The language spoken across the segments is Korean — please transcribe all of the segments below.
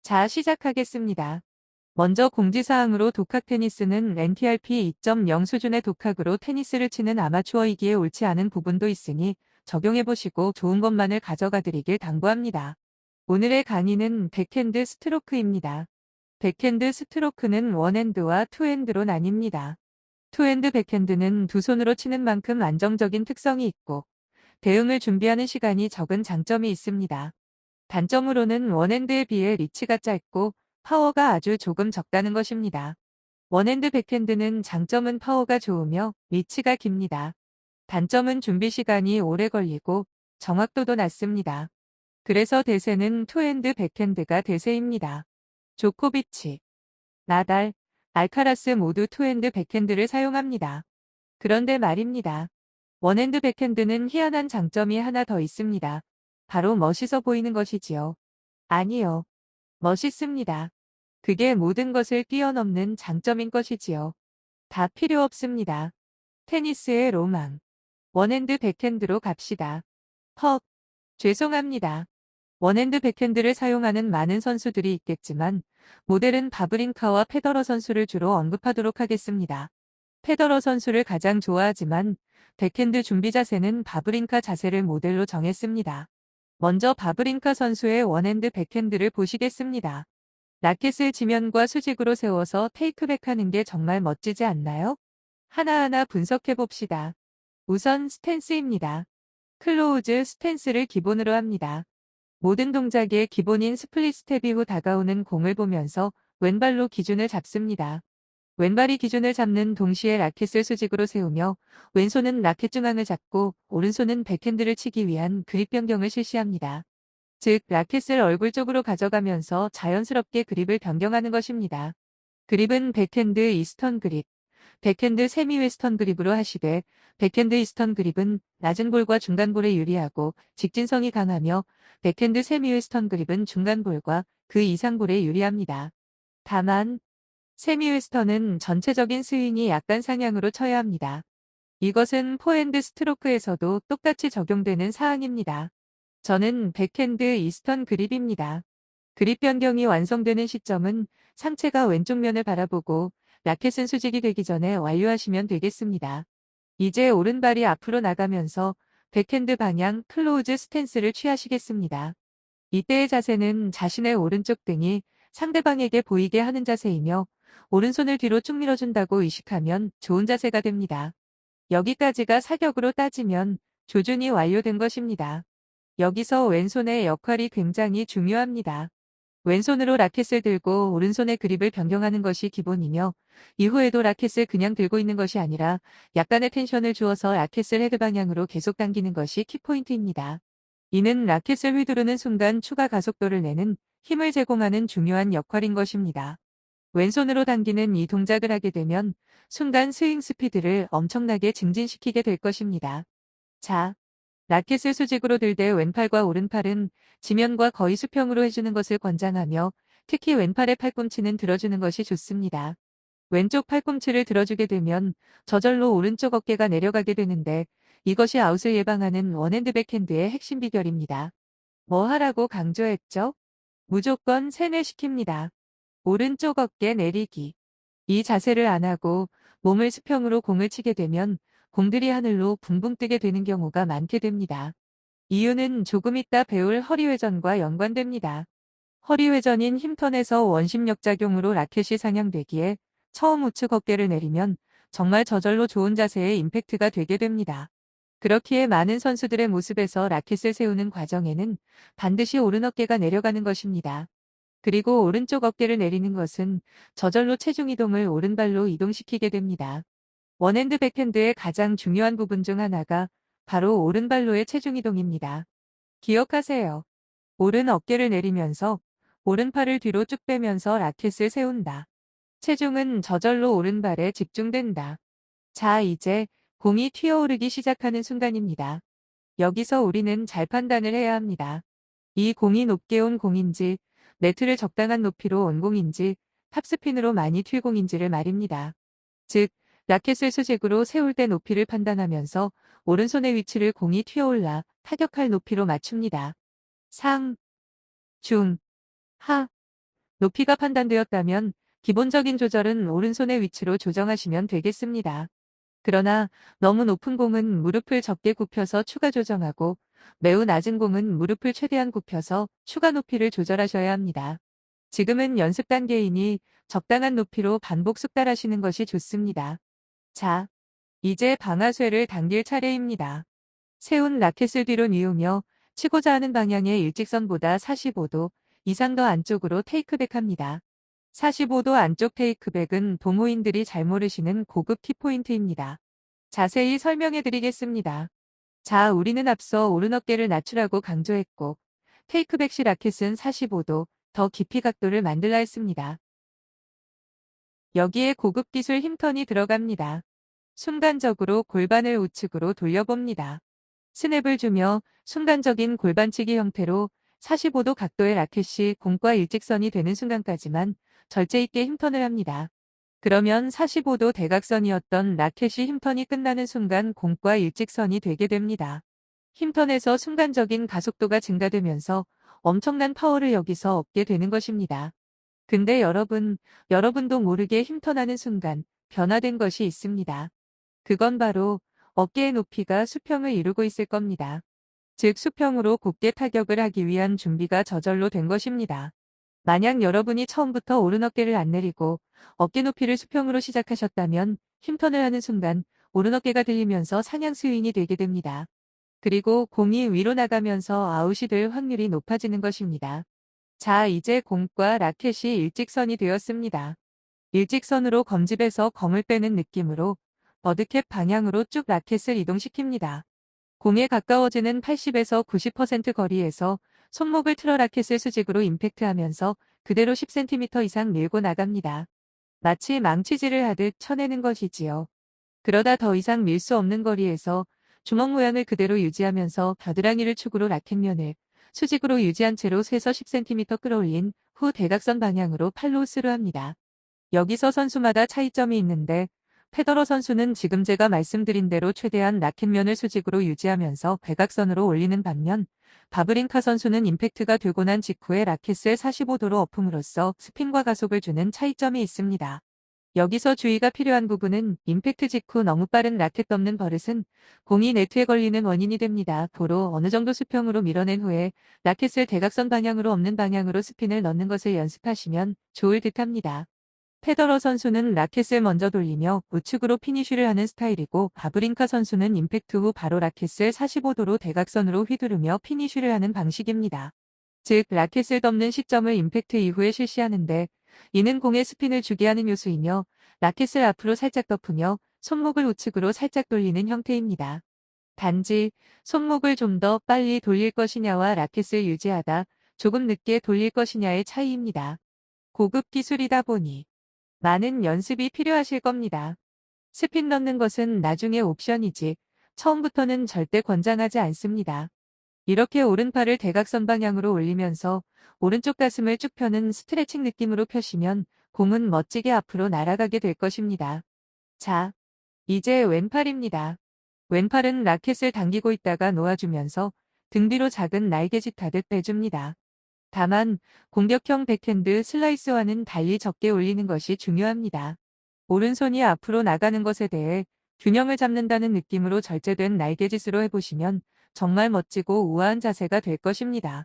자, 시작하겠습니다. 먼저 공지사항으로 독학 테니스는 NTRP 2.0 수준의 독학으로 테니스를 치는 아마추어이기에 옳지 않은 부분도 있으니 적용해보시고 좋은 것만을 가져가 드리길 당부합니다. 오늘의 강의는 백핸드 스트로크입니다. 백핸드 스트로크는 원핸드와 투핸드로 나뉩니다. 투핸드 백핸드는 두 손으로 치는 만큼 안정적인 특성이 있고 대응을 준비하는 시간이 적은 장점이 있습니다. 단점으로는 원핸드에 비해 리치가 짧고 파워가 아주 조금 적다는 것입니다. 원핸드 백핸드는 장점은 파워가 좋으며 리치가 깁니다. 단점은 준비 시간이 오래 걸리고 정확도도 낮습니다. 그래서 대세는 투핸드 백핸드가 대세입니다. 조코비치, 나달, 알카라스 모두 투핸드 백핸드를 사용합니다. 그런데 말입니다. 원핸드 백핸드는 희한한 장점이 하나 더 있습니다. 바로 멋있어 보이는 것이지요. 아니요. 멋있습니다. 그게 모든 것을 뛰어넘는 장점인 것이지요. 다 필요 없습니다. 테니스의 로망. 원핸드 백핸드로 갑시다. 헉, 죄송합니다. 원핸드 백핸드를 사용하는 많은 선수들이 있겠지만 모델은 바브린카와 페더러 선수를 주로 언급하도록 하겠습니다. 페더러 선수를 가장 좋아하지만 백핸드 준비 자세는 바브린카 자세를 모델로 정했습니다. 먼저 바브린카 선수의 원핸드 백핸드를 보시겠습니다. 라켓을 지면과 수직으로 세워서 테이크백하는 게 정말 멋지지 않나요? 하나하나 분석해 봅시다. 우선 스탠스입니다. 클로우즈 스탠스를 기본으로 합니다. 모든 동작의 기본인 스플릿 스텝 이후 다가오는 공을 보면서 왼발로 기준을 잡습니다. 왼발이 기준을 잡는 동시에 라켓을 수직으로 세우며 왼손은 라켓 중앙을 잡고 오른손은 백핸드를 치기 위한 그립 변경을 실시합니다. 즉, 라켓을 얼굴 쪽으로 가져가면서 자연스럽게 그립을 변경하는 것입니다. 그립은 백핸드 이스턴 그립, 백핸드 세미 웨스턴 그립으로 하시되 백핸드 이스턴 그립은 낮은 볼과 중간 볼에 유리하고 직진성이 강하며 백핸드 세미 웨스턴 그립은 중간 볼과 그 이상 볼에 유리합니다. 다만 세미 웨스턴은 전체적인 스윙이 약간 상향으로 쳐야 합니다. 이것은 포핸드 스트로크에서도 똑같이 적용되는 사항입니다. 저는 백핸드 이스턴 그립입니다. 그립 변경이 완성되는 시점은 상체가 왼쪽 면을 바라보고 라켓은 수직이 되기 전에 완료하시면 되겠습니다. 이제 오른발이 앞으로 나가면서 백핸드 방향 클로우즈 스탠스를 취하시겠습니다. 이때의 자세는 자신의 오른쪽 등이 상대방에게 보이게 하는 자세이며 오른손을 뒤로 쭉 밀어준다고 의식하면 좋은 자세가 됩니다. 여기까지가 사격으로 따지면 조준이 완료된 것입니다. 여기서 왼손의 역할이 굉장히 중요합니다. 왼손으로 라켓을 들고 오른손의 그립을 변경하는 것이 기본이며 이후에도 라켓을 그냥 들고 있는 것이 아니라 약간의 텐션을 주어서 라켓을 헤드 방향으로 계속 당기는 것이 키포인트입니다. 이는 라켓을 휘두르는 순간 추가 가속도를 내는 힘을 제공하는 중요한 역할인 것입니다. 왼손으로 당기는 이 동작을 하게 되면 순간 스윙 스피드를 엄청나게 증진시키게 될 것입니다. 자, 라켓을 수직으로 들 때 왼팔과 오른팔은 지면과 거의 수평으로 해주는 것을 권장하며 특히 왼팔의 팔꿈치는 들어주는 것이 좋습니다. 왼쪽 팔꿈치를 들어주게 되면 저절로 오른쪽 어깨가 내려가게 되는데 이것이 아웃을 예방하는 원핸드 백핸드의 핵심 비결입니다. 뭐 하라고 강조했죠? 무조건 세뇌시킵니다. 오른쪽 어깨 내리기. 이 자세를 안 하고 몸을 수평으로 공을 치게 되면 공들이 하늘로 붕붕 뜨게 되는 경우가 많게 됩니다. 이유는 조금 이따 배울 허리회전과 연관됩니다. 허리회전인 힘턴에서 원심력 작용으로 라켓이 상향되기에 처음 우측 어깨를 내리면 정말 저절로 좋은 자세의 임팩트가 되게 됩니다. 그렇기에 많은 선수들의 모습에서 라켓을 세우는 과정에는 반드시 오른 어깨가 내려가는 것입니다. 그리고 오른쪽 어깨를 내리는 것은 저절로 체중 이동을 오른발로 이동시키게 됩니다. 원핸드 백핸드의 가장 중요한 부분 중 하나가 바로 오른발로의 체중 이동입니다. 기억하세요. 오른 어깨를 내리면서 오른팔을 뒤로 쭉 빼면서 라켓을 세운다. 체중은 저절로 오른발에 집중된다. 자, 이제 공이 튀어오르기 시작하는 순간입니다. 여기서 우리는 잘 판단을 해야 합니다. 이 공이 높게 온 공인지, 네트를 적당한 높이로 온 공인지, 탑스핀으로 많이 튈 공인지를 말입니다. 즉, 라켓을 수직으로 세울 때 높이를 판단하면서 오른손의 위치를 공이 튀어올라 타격할 높이로 맞춥니다. 상, 중, 하. 높이가 판단되었다면 기본적인 조절은 오른손의 위치로 조정하시면 되겠습니다. 그러나 너무 높은 공은 무릎을 적게 굽혀서 추가 조정하고 매우 낮은 공은 무릎을 최대한 굽혀서 추가 높이를 조절하셔야 합니다. 지금은 연습 단계이니 적당한 높이로 반복 숙달하시는 것이 좋습니다. 자, 이제 방아쇠를 당길 차례입니다. 세운 라켓을 뒤로 뉘우며 치고자 하는 방향의 일직선보다 45도 이상 더 안쪽으로 테이크백합니다. 45도 안쪽 테이크백은 동호인들이 잘 모르시는 고급 키포인트입니다. 자세히 설명해 드리겠습니다. 자, 우리는 앞서 오른 어깨를 낮추라고 강조했고, 테이크백 시 라켓은 45도 더 깊이 각도를 만들라 했습니다. 여기에 고급 기술 힘턴이 들어갑니다. 순간적으로 골반을 우측으로 돌려봅니다. 스냅을 주며 순간적인 골반치기 형태로 45도 각도의 라켓이 공과 일직선이 되는 순간까지만 절제 있게 힘턴을 합니다. 그러면 45도 대각선이었던 라켓이 힘턴이 끝나는 순간 공과 일직선이 되게 됩니다. 힘턴에서 순간적인 가속도가 증가되면서 엄청난 파워를 여기서 얻게 되는 것입니다. 근데 여러분도 모르게 힘턴하는 순간 변화된 것이 있습니다. 그건 바로 어깨의 높이가 수평을 이루고 있을 겁니다. 즉 수평으로 곧게 타격을 하기 위한 준비가 저절로 된 것입니다. 만약 여러분이 처음부터 오른 어깨를 안 내리고 어깨 높이를 수평으로 시작하셨다면 힘턴을 하는 순간 오른 어깨가 들리면서 상향 스윙이 되게 됩니다. 그리고 공이 위로 나가면서 아웃이 될 확률이 높아지는 것입니다. 자, 이제 공과 라켓이 일직선이 되었습니다. 일직선으로 검집에서 검을 빼는 느낌으로 버드캡 방향으로 쭉 라켓을 이동시킵니다. 공에 가까워지는 80에서 90% 거리에서 손목을 틀어 라켓을 수직으로 임팩트하면서 그대로 10cm 이상 밀고 나갑니다. 마치 망치질을 하듯 쳐내는 것이지요. 그러다 더 이상 밀 수 없는 거리에서 주먹 모양을 그대로 유지하면서 겨드랑이를 축으로 라켓면을 수직으로 유지한 채로 쇠서 10cm 끌어올린 후 대각선 방향으로 팔로우스루 합니다. 여기서 선수마다 차이점이 있는데 페더러 선수는 지금 제가 말씀드린 대로 최대한 라켓면을 수직으로 유지하면서 대각선으로 올리는 반면 바브린카 선수는 임팩트가 되고 난 직후에 라켓을 45도로 엎음으로써 스핀과 가속을 주는 차이점이 있습니다. 여기서 주의가 필요한 부분은 임팩트 직후 너무 빠른 라켓 덮는 버릇은 공이 네트에 걸리는 원인이 됩니다. 도로 어느 정도 수평으로 밀어낸 후에 라켓을 대각선 방향으로 없는 방향으로 스핀을 넣는 것을 연습하시면 좋을 듯합니다. 페더러 선수는 라켓을 먼저 돌리며 우측으로 피니쉬를 하는 스타일이고 바브린카 선수는 임팩트 후 바로 라켓을 45도로 대각선으로 휘두르며 피니쉬를 하는 방식입니다. 즉 라켓을 덮는 시점을 임팩트 이후에 실시하는데 이는 공에 스핀을 주게 하는 요소이며 라켓을 앞으로 살짝 덮으며 손목을 우측으로 살짝 돌리는 형태입니다. 단지 손목을 좀 더 빨리 돌릴 것이냐와 라켓을 유지하다 조금 늦게 돌릴 것이냐의 차이입니다. 고급 기술이다 보니 많은 연습이 필요하실 겁니다. 스핀 넣는 것은 나중에 옵션이지 처음부터는 절대 권장하지 않습니다. 이렇게 오른팔을 대각선 방향으로 올리면서 오른쪽 가슴을 쭉 펴는 스트레칭 느낌으로 펴시면 공은 멋지게 앞으로 날아가게 될 것입니다. 자, 이제 왼팔입니다. 왼팔은 라켓을 당기고 있다가 놓아주면서 등 뒤로 작은 날개짓 하듯 빼줍니다. 다만 공격형 백핸드 슬라이스와는 달리 적게 올리는 것이 중요합니다. 오른손이 앞으로 나가는 것에 대해 균형을 잡는다는 느낌으로 절제된 날개짓으로 해보시면 정말 멋지고 우아한 자세가 될 것입니다.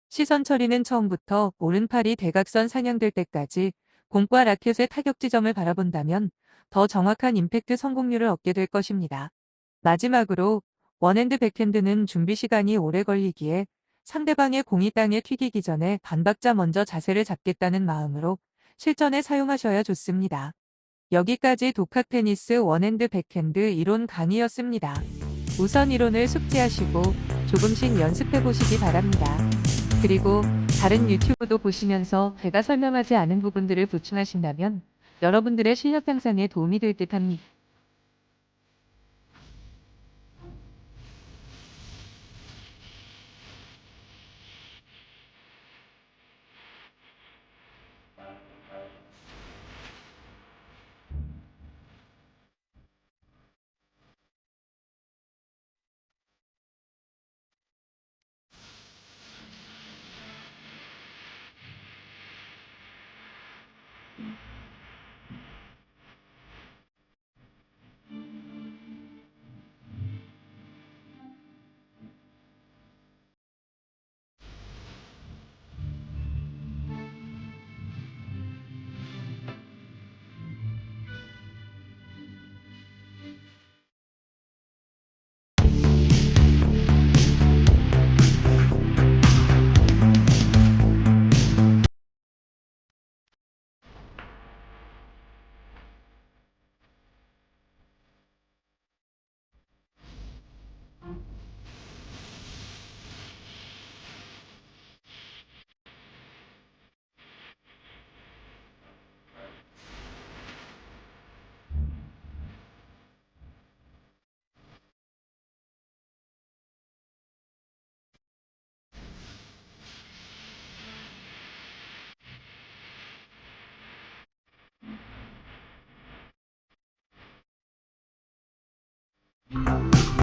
시선 처리는 처음부터 오른팔이 대각선 상향될 때까지 공과 라켓의 타격 지점을 바라본다면 더 정확한 임팩트 성공률을 얻게 될 것입니다. 마지막으로 원핸드 백핸드는 준비 시간이 오래 걸리기에 상대방의 공이 땅에 튀기기 전에 반박자 먼저 자세를 잡겠다는 마음으로 실전에 사용하셔야 좋습니다. 여기까지 독학 테니스 원핸드 백핸드 이론 강의였습니다. 우선 이론을 숙지하시고 조금씩 연습해 보시기 바랍니다. 그리고 다른 유튜브도 보시면서 제가 설명하지 않은 부분들을 보충하신다면 여러분들의 실력 향상에 도움이 될 듯 합니다. you